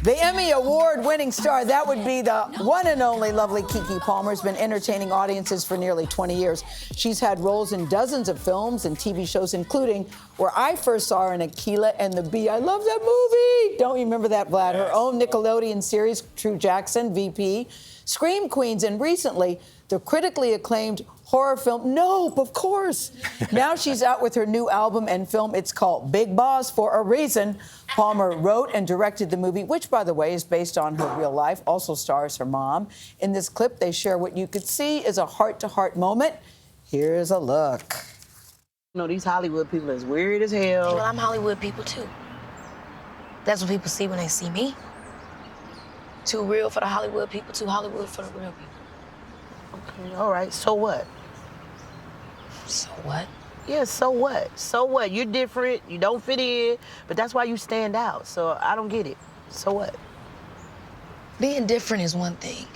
The Emmy Award-winning star, that would be the one and only lovely Keke Palmer, has been entertaining audiences for nearly 20 years. She's had roles in dozens of films and TV shows, including where I first saw her in Akilah and the Bee. I love that movie. Don't you remember that, Vlad? Her own Nickelodeon series, True Jackson, VP, Scream Queens, and recently, the critically acclaimed horror film, Nope, of course. Now she's out with her new album and film. It's called Big Boss for a reason. Palmer wrote and directed the movie, which, by the way, is based on her real life, also stars her mom. In this clip, they share what you could see is a heart-to-heart moment. Here's a look. You know, these Hollywood people is weird as hell. Well, I'm Hollywood people, too. That's what people see when they see me. Too real for the Hollywood people, too Hollywood for the real people. Okay, all right, so what? So what? Yeah, so what? So what? You're different, you don't fit in, but that's why you stand out, so I don't get it. So what? Being different is one thing.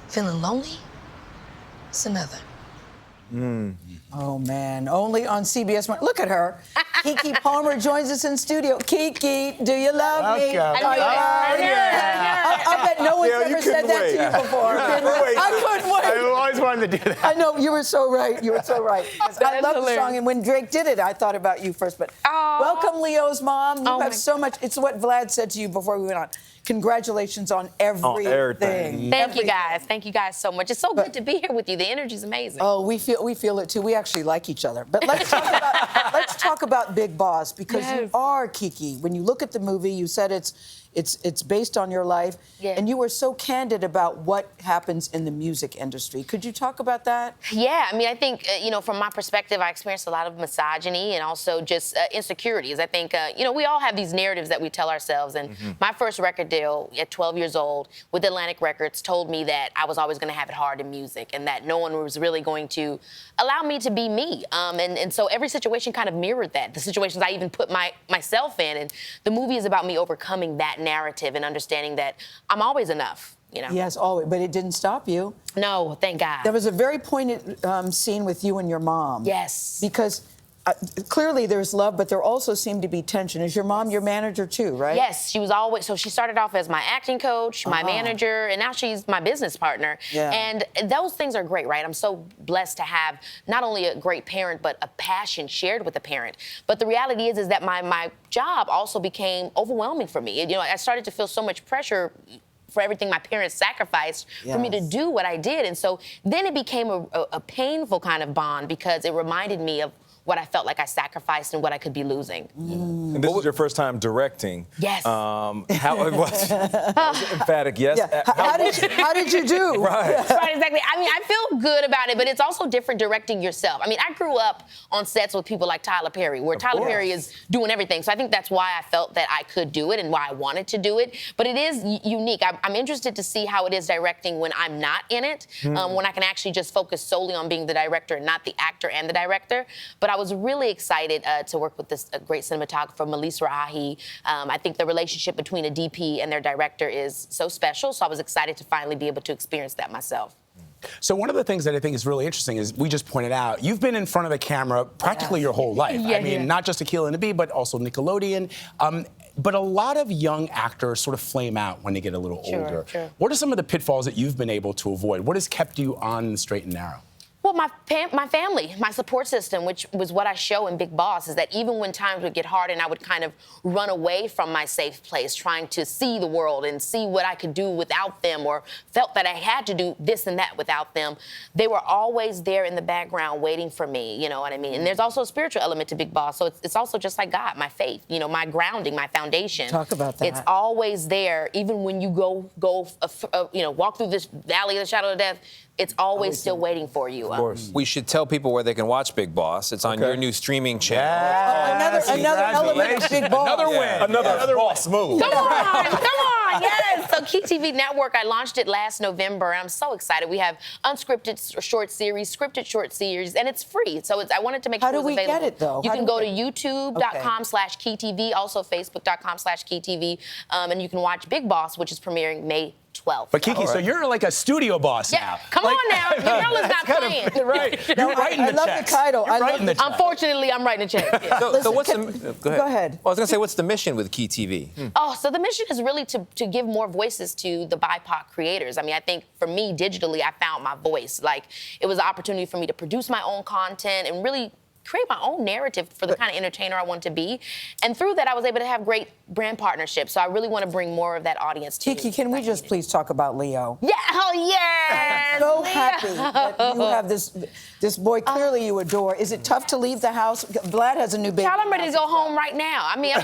Feeling lonely, it's another. Oh, man. Only on CBS Mornings. Look at her. Keke Palmer joins us in studio. Keke, do you love me? I bet no one's ever said that to you before. I couldn't wait. I always wanted to do that. I know, you were so right. You were so right. I love the song, and when Drake did it, I thought about you first. But welcome, Leo's mom. You have so much. It's what Vlad said to you before we went on. Congratulations on everything. Thank you guys. Thank you guys so much. It's so good to be here with you. The energy's amazing. Oh, we feel it too. We actually like each other. But let's talk about Big Boss, because you are Keke. When you look at the movie, you said it's based on your life, and you were so candid about what happens in the music industry. Could you talk about that? Yeah, I mean, I think, from my perspective, I experienced a lot of misogyny and also just insecurities. I think, we all have these narratives that we tell ourselves. And my first record deal at 12 years old with Atlantic Records told me that I was always going to have it hard in music and that no one was really going to allow me to be me. And so every situation kind of mirrored that, the situations I even put myself in. And the movie is about me overcoming that narrative and understanding that I'm always enough, Yes, always, but it didn't stop you. No, thank God. There was a very poignant scene with you and your mom. Yes. Because clearly there's love, but there also seemed to be tension. Is your mom your manager too, right? Yes, she was always, so she started off as my acting coach, my manager, and now she's my business partner. Yeah. And those things are great, right? I'm so blessed to have not only a great parent, but a passion shared with a parent. But the reality is that my job also became overwhelming for me. I started to feel so much pressure for everything my parents sacrificed for me to do what I did. And so then it became a painful kind of bond because it reminded me of what I felt like I sacrificed and what I could be losing. And this was your first time directing. Yes. How it was? That was emphatic, yes. Yeah. How did you do? Right. Right, exactly. I mean, I feel good about it, but it's also different directing yourself. I mean, I grew up on sets with people like Tyler Perry, where Tyler Perry is doing everything. So I think that's why I felt that I could do it and why I wanted to do it. But it is unique. I'm interested to see how it is directing when I'm not in it, when I can actually just focus solely on being the director and not the actor and the director. But I was really excited to work with this great cinematographer, Melissa Rahi. I think the relationship between a DP and their director is so special, so I was excited to finally be able to experience that myself. So one of the things that I think is really interesting is we just pointed out, you've been in front of the camera practically your whole life. Not just Akilah and the Bee, but also Nickelodeon. But a lot of young actors sort of flame out when they get a little older. Sure. What are some of the pitfalls that you've been able to avoid? What has kept you on the straight and narrow? Well, my family, my support system, which was what I show in Big Boss, is that even when times would get hard and I would kind of run away from my safe place, trying to see the world and see what I could do without them, or felt that I had to do this and that without them, they were always there in the background waiting for me, you know what I mean? And there's also a spiritual element to Big Boss, so it's also just like God, my faith, my grounding, my foundation. Talk about that. It's always there, even when you walk through this valley of the shadow of death, it's always still waiting for you. Of course. We should tell people where they can watch Big Boss. It's on your new streaming channel. Another element of Big Boss. Another win. Another boss move. Come on. Yes. So Key TV Network, I launched it last November, and I'm so excited. We have unscripted short series, scripted short series, and it's free. So I wanted to make sure it was available. How do we get it, though? You How can do go we to get youtube.com/KeyTV, also facebook.com/KeyTV, and you can watch Big Boss, which is premiering May 12th. But Keke, so you're like a studio boss Yeah, now. come on now. The girl is not playing. Right. You're writing the I love checks. the title. You're I love writing the checks. Unfortunately, I'm writing a check. Yeah. So what's the? Go ahead. Go ahead. Well, I was gonna say, what's the mission with Key TV? Oh, so the mission is really to give more voices to the BIPOC creators. I mean, I think for me, digitally, I found my voice. Like, it was an opportunity for me to produce my own content and really create my own narrative for the kind of entertainer I want to be. And through that, I was able to have great brand partnerships. So I really want to bring more of that audience to Keke, can we just please talk about Leo? Yeah, oh yes! So happy that you have this boy clearly you adore. Is it tough to leave the house? Vlad has a new baby. Child, I'm ready to go home right now. I mean,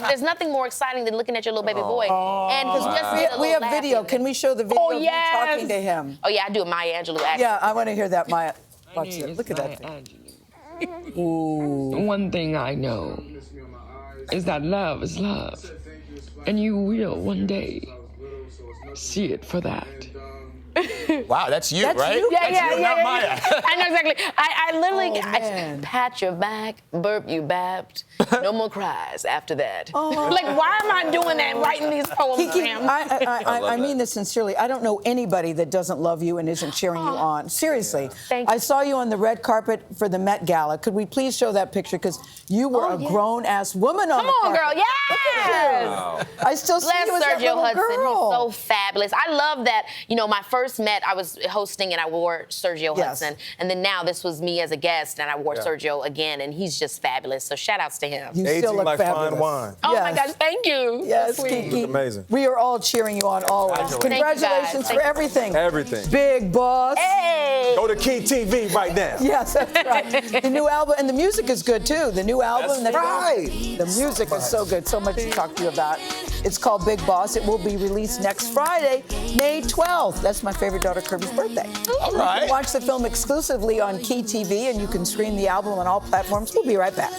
there's nothing more exciting than looking at your little baby boy. And We have video. Can we show the video Oh, of you yes. talking to him? Oh yeah, I do it, Maya Angelou. Actually. Yeah, I want to hear that, Maya. Watch it. Look at that thing. One thing I know is that love is love, and you will one day see it for that. Wow, that's you, That's right? you? Yeah, That's you, not Maya. I know exactly. I literally man. pat your back, burp you bapped. No more cries after that. Like, why am I doing that, writing these poems for Keke, him? I mean this sincerely. I don't know anybody that doesn't love you and isn't cheering you on. Seriously. Thank you. I saw you on the red carpet for the Met Gala. Could we please show that picture? Because you were a grown-ass woman on the Come on, carpet. girl. Yes! Wow. I still see Bless you as that Sergio little Hudson. girl. He's so fabulous. I love that, my first Met, I was hosting and I wore Sergio Yes. Hudson. And then now this was me as a guest and I wore Sergio again, and he's just fabulous. So shout outs to him. You Aging still look like fabulous. fine wine. Oh my Yes. gosh, thank you. Yes, So sweet. Keke. Amazing. We are all cheering you on always. Thank you, Congratulations guys. for everything. Everything. Big boss. Hey! Go to Key TV right now. Yes, that's right. The new album, and the music is good too. The new album. That's right. The music is so good. So much to talk to you about. It's called Big Boss. It will be released next Friday, May 12th. That's my favorite daughter, Kirby's birthday. All You right. can watch the film exclusively on Key TV, and you can stream the album on all platforms. We'll be right back.